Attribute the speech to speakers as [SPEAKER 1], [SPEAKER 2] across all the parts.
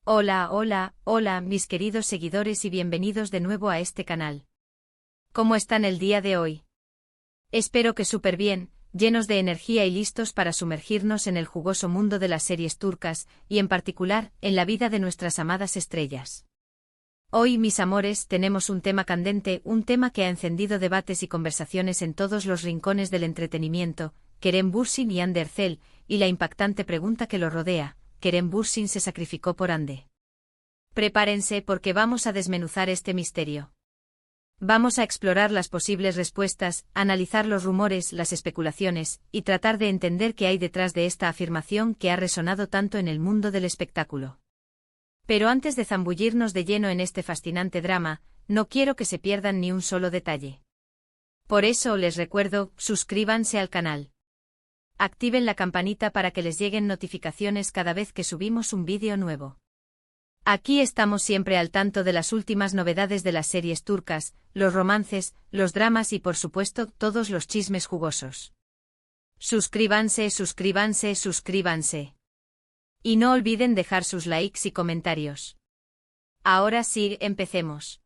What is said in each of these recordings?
[SPEAKER 1] Hola, hola, hola, mis queridos seguidores y bienvenidos de nuevo a este canal. ¿Cómo están el día de hoy? Espero que súper bien, llenos de energía y listos para sumergirnos en el jugoso mundo de las series turcas, y en particular, en la vida de nuestras amadas estrellas. Hoy, mis amores, tenemos un tema candente, un tema que ha encendido debates y conversaciones en todos los rincones del entretenimiento, Kerem Bürsin y Hande Erçel, y la impactante pregunta que lo rodea: ¿Kerem Bürsin se sacrificó por Hande? Prepárense porque vamos a desmenuzar este misterio. Vamos a explorar las posibles respuestas, analizar los rumores, las especulaciones, y tratar de entender qué hay detrás de esta afirmación que ha resonado tanto en el mundo del espectáculo. Pero antes de zambullirnos de lleno en este fascinante drama, no quiero que se pierdan ni un solo detalle. Por eso les recuerdo, suscríbanse al canal. Activen la campanita para que les lleguen notificaciones cada vez que subimos un vídeo nuevo. Aquí estamos siempre al tanto de las últimas novedades de las series turcas, los romances, los dramas y por supuesto todos los chismes jugosos. Suscríbanse, suscríbanse, suscríbanse. Y no olviden dejar sus likes y comentarios. Ahora sí, empecemos.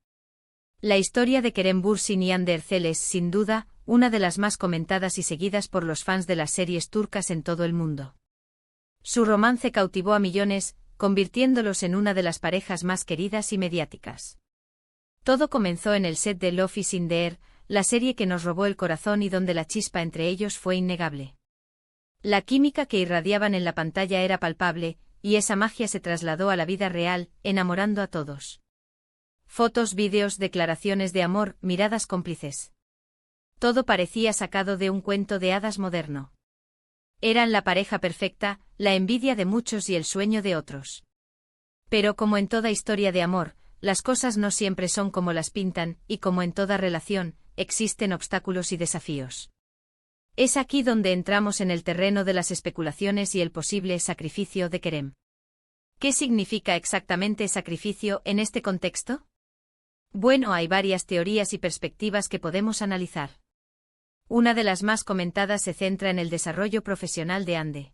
[SPEAKER 1] La historia de Kerem Bürsin y Hande Erçel es, sin duda, una de las más comentadas y seguidas por los fans de las series turcas en todo el mundo. Su romance cautivó a millones, convirtiéndolos en una de las parejas más queridas y mediáticas. Todo comenzó en el set de Love is in the Air, la serie que nos robó el corazón y donde la chispa entre ellos fue innegable. La química que irradiaban en la pantalla era palpable, y esa magia se trasladó a la vida real, enamorando a todos. Fotos, vídeos, declaraciones de amor, miradas cómplices. Todo parecía sacado de un cuento de hadas moderno. Eran la pareja perfecta, la envidia de muchos y el sueño de otros. Pero como en toda historia de amor, las cosas no siempre son como las pintan, y como en toda relación, existen obstáculos y desafíos. Es aquí donde entramos en el terreno de las especulaciones y el posible sacrificio de Kerem. ¿Qué significa exactamente sacrificio en este contexto? Bueno, hay varias teorías y perspectivas que podemos analizar. Una de las más comentadas se centra en el desarrollo profesional de Hande.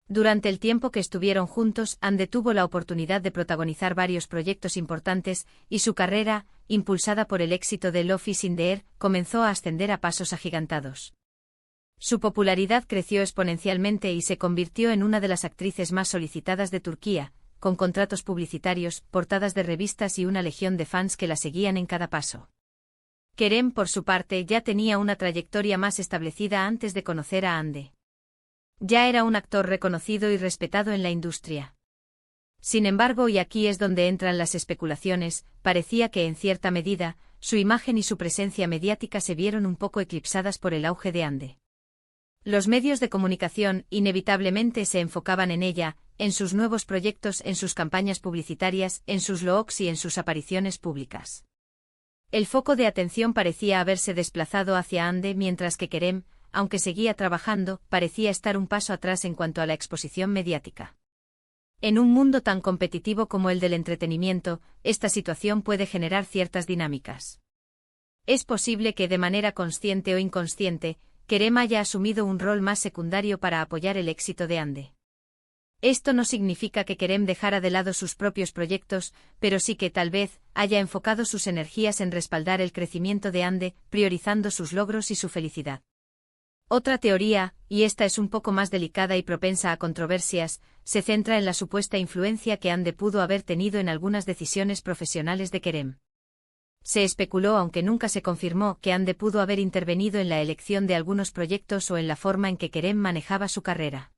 [SPEAKER 1] Durante el tiempo que estuvieron juntos, Hande tuvo la oportunidad de protagonizar varios proyectos importantes, y su carrera, impulsada por el éxito de Love is in the Air, comenzó a ascender a pasos agigantados. Su popularidad creció exponencialmente y se convirtió en una de las actrices más solicitadas de Turquía, con contratos publicitarios, portadas de revistas y una legión de fans que la seguían en cada paso. Kerem, por su parte, ya tenía una trayectoria más establecida antes de conocer a Hande. Ya era un actor reconocido y respetado en la industria. Sin embargo, y aquí es donde entran las especulaciones, parecía que en cierta medida, su imagen y su presencia mediática se vieron un poco eclipsadas por el auge de Hande. Los medios de comunicación inevitablemente se enfocaban en ella, en sus nuevos proyectos, en sus campañas publicitarias, en sus looks y en sus apariciones públicas. El foco de atención parecía haberse desplazado hacia Hande, mientras que Kerem, aunque seguía trabajando, parecía estar un paso atrás en cuanto a la exposición mediática. En un mundo tan competitivo como el del entretenimiento, esta situación puede generar ciertas dinámicas. Es posible que de manera consciente o inconsciente, Kerem haya asumido un rol más secundario para apoyar el éxito de Hande. Esto no significa que Kerem dejara de lado sus propios proyectos, pero sí que tal vez haya enfocado sus energías en respaldar el crecimiento de Hande, priorizando sus logros y su felicidad. Otra teoría, y esta es un poco más delicada y propensa a controversias, se centra en la supuesta influencia que Hande pudo haber tenido en algunas decisiones profesionales de Kerem. Se especuló, aunque nunca se confirmó, que Hande pudo haber intervenido en la elección de algunos proyectos o en la forma en que Kerem manejaba su carrera.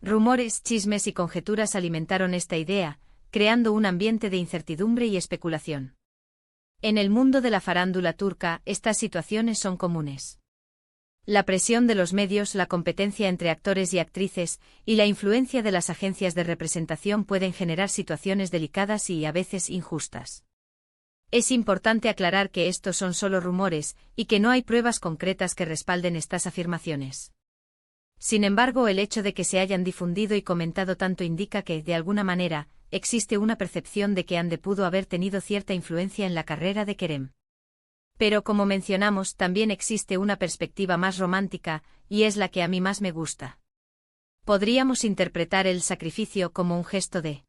[SPEAKER 1] Rumores, chismes y conjeturas alimentaron esta idea, creando un ambiente de incertidumbre y especulación. En el mundo de la farándula turca, estas situaciones son comunes. La presión de los medios, la competencia entre actores y actrices, y la influencia de las agencias de representación pueden generar situaciones delicadas y a veces injustas. Es importante aclarar que estos son solo rumores, y que no hay pruebas concretas que respalden estas afirmaciones. Sin embargo, el hecho de que se hayan difundido y comentado tanto indica que, de alguna manera, existe una percepción de que Hande pudo haber tenido cierta influencia en la carrera de Kerem. Pero como mencionamos, también existe una perspectiva más romántica, y es la que a mí más me gusta. Podríamos interpretar el sacrificio como un gesto de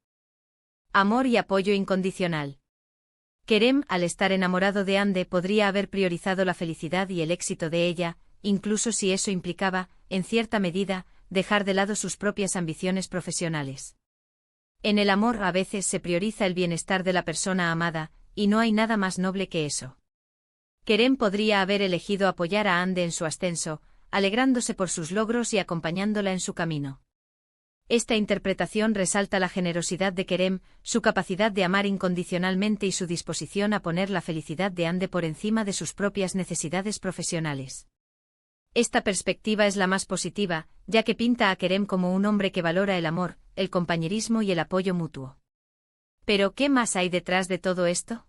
[SPEAKER 1] Amor y apoyo incondicional. Kerem, al estar enamorado de Hande, podría haber priorizado la felicidad y el éxito de ella, incluso si eso implicaba, en cierta medida, dejar de lado sus propias ambiciones profesionales. En el amor a veces se prioriza el bienestar de la persona amada, y no hay nada más noble que eso. Kerem podría haber elegido apoyar a Hande en su ascenso, alegrándose por sus logros y acompañándola en su camino. Esta interpretación resalta la generosidad de Kerem, su capacidad de amar incondicionalmente y su disposición a poner la felicidad de Hande por encima de sus propias necesidades profesionales. Esta perspectiva es la más positiva, ya que pinta a Kerem como un hombre que valora el amor, el compañerismo y el apoyo mutuo. ¿Pero qué más hay detrás de todo esto?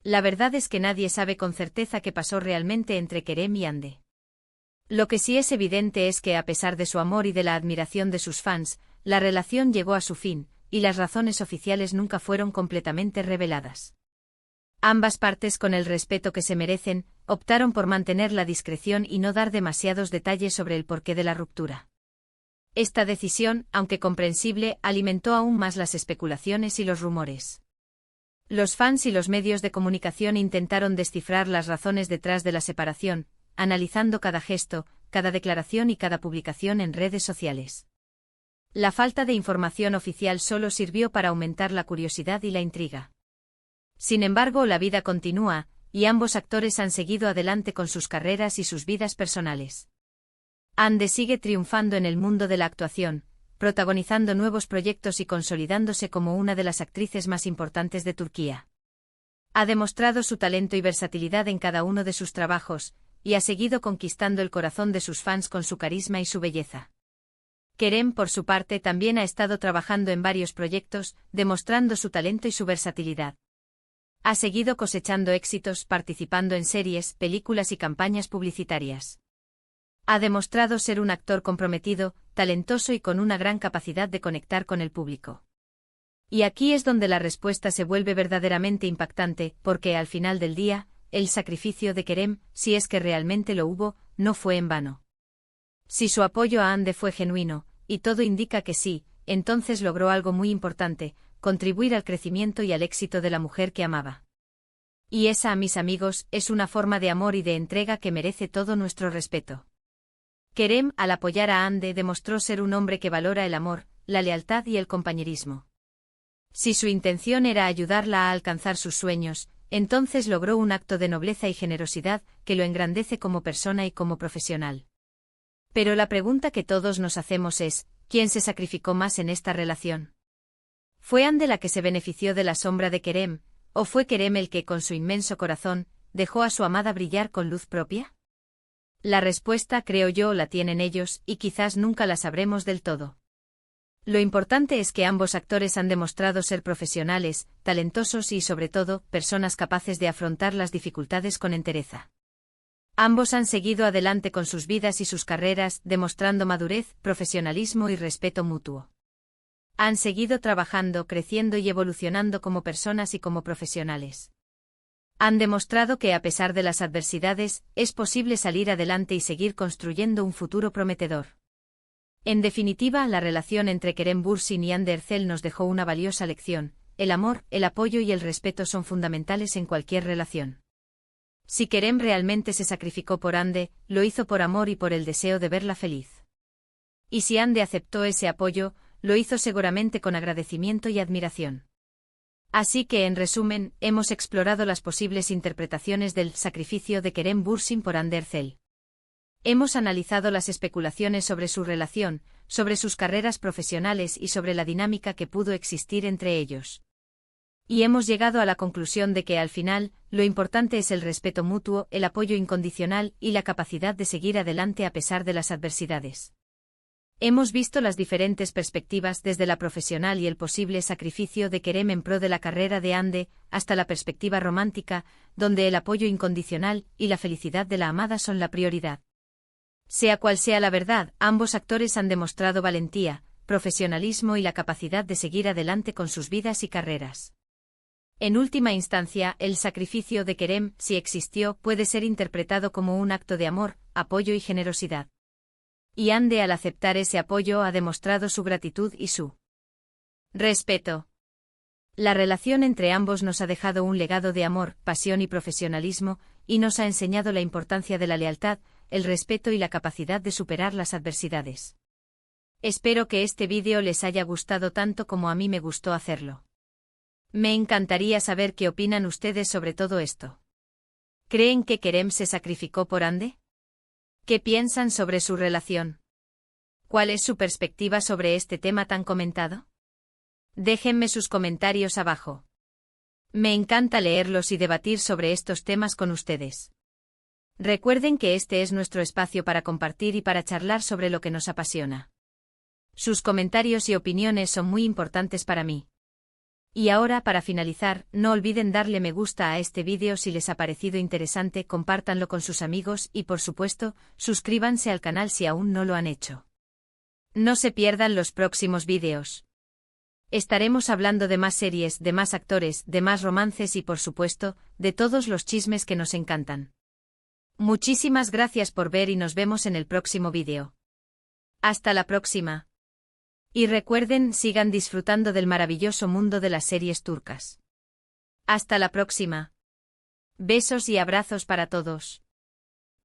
[SPEAKER 1] La verdad es que nadie sabe con certeza qué pasó realmente entre Kerem y Hande. Lo que sí es evidente es que a pesar de su amor y de la admiración de sus fans, la relación llegó a su fin, y las razones oficiales nunca fueron completamente reveladas. Ambas partes, con el respeto que se merecen, optaron por mantener la discreción y no dar demasiados detalles sobre el porqué de la ruptura. Esta decisión, aunque comprensible, alimentó aún más las especulaciones y los rumores. Los fans y los medios de comunicación intentaron descifrar las razones detrás de la separación, analizando cada gesto, cada declaración y cada publicación en redes sociales. La falta de información oficial solo sirvió para aumentar la curiosidad y la intriga. Sin embargo, la vida continúa, y ambos actores han seguido adelante con sus carreras y sus vidas personales. Hande sigue triunfando en el mundo de la actuación, protagonizando nuevos proyectos y consolidándose como una de las actrices más importantes de Turquía. Ha demostrado su talento y versatilidad en cada uno de sus trabajos, y ha seguido conquistando el corazón de sus fans con su carisma y su belleza. Kerem, por su parte, también ha estado trabajando en varios proyectos, demostrando su talento y su versatilidad. Ha seguido cosechando éxitos participando en series, películas y campañas publicitarias. Ha demostrado ser un actor comprometido, talentoso y con una gran capacidad de conectar con el público. Y aquí es donde la respuesta se vuelve verdaderamente impactante, porque al final del día, el sacrificio de Kerem, si es que realmente lo hubo, no fue en vano. Si su apoyo a Hande fue genuino, y todo indica que sí, entonces logró algo muy importante, contribuir al crecimiento y al éxito de la mujer que amaba. Y esa, mis amigos, es una forma de amor y de entrega que merece todo nuestro respeto. Kerem, al apoyar a Hande, demostró ser un hombre que valora el amor, la lealtad y el compañerismo. Si su intención era ayudarla a alcanzar sus sueños, entonces logró un acto de nobleza y generosidad que lo engrandece como persona y como profesional. Pero la pregunta que todos nos hacemos es, ¿quién se sacrificó más en esta relación? ¿Fue Hande la que se benefició de la sombra de Kerem, o fue Kerem el que, con su inmenso corazón, dejó a su amada brillar con luz propia? La respuesta, creo yo, la tienen ellos, y quizás nunca la sabremos del todo. Lo importante es que ambos actores han demostrado ser profesionales, talentosos y, sobre todo, personas capaces de afrontar las dificultades con entereza. Ambos han seguido adelante con sus vidas y sus carreras, demostrando madurez, profesionalismo y respeto mutuo. Han seguido trabajando, creciendo y evolucionando como personas y como profesionales. Han demostrado que, a pesar de las adversidades, es posible salir adelante y seguir construyendo un futuro prometedor. En definitiva, la relación entre Kerem Bürsin y Hande Erçel nos dejó una valiosa lección: el amor, el apoyo y el respeto son fundamentales en cualquier relación. Si Kerem realmente se sacrificó por Hande, lo hizo por amor y por el deseo de verla feliz. Y si Hande aceptó ese apoyo, lo hizo seguramente con agradecimiento y admiración. Así que, en resumen, hemos explorado las posibles interpretaciones del sacrificio de Kerem Bürsin por Hande Erçel. Hemos analizado las especulaciones sobre su relación, sobre sus carreras profesionales y sobre la dinámica que pudo existir entre ellos. Y hemos llegado a la conclusión de que, al final, lo importante es el respeto mutuo, el apoyo incondicional y la capacidad de seguir adelante a pesar de las adversidades. Hemos visto las diferentes perspectivas desde la profesional y el posible sacrificio de Kerem en pro de la carrera de Hande, hasta la perspectiva romántica, donde el apoyo incondicional y la felicidad de la amada son la prioridad. Sea cual sea la verdad, ambos actores han demostrado valentía, profesionalismo y la capacidad de seguir adelante con sus vidas y carreras. En última instancia, el sacrificio de Kerem, si existió, puede ser interpretado como un acto de amor, apoyo y generosidad. Y Hande, al aceptar ese apoyo, ha demostrado su gratitud y su respeto. La relación entre ambos nos ha dejado un legado de amor, pasión y profesionalismo, y nos ha enseñado la importancia de la lealtad, el respeto y la capacidad de superar las adversidades. Espero que este vídeo les haya gustado tanto como a mí me gustó hacerlo. Me encantaría saber qué opinan ustedes sobre todo esto. ¿Creen que Kerem se sacrificó por Hande? ¿Qué piensan sobre su relación? ¿Cuál es su perspectiva sobre este tema tan comentado? Déjenme sus comentarios abajo. Me encanta leerlos y debatir sobre estos temas con ustedes. Recuerden que este es nuestro espacio para compartir y para charlar sobre lo que nos apasiona. Sus comentarios y opiniones son muy importantes para mí. Y ahora, para finalizar, no olviden darle me gusta a este vídeo si les ha parecido interesante, compártanlo con sus amigos y, por supuesto, suscríbanse al canal si aún no lo han hecho. No se pierdan los próximos vídeos. Estaremos hablando de más series, de más actores, de más romances y, por supuesto, de todos los chismes que nos encantan. Muchísimas gracias por ver y nos vemos en el próximo vídeo. Hasta la próxima. Y recuerden, sigan disfrutando del maravilloso mundo de las series turcas. Hasta la próxima. Besos y abrazos para todos.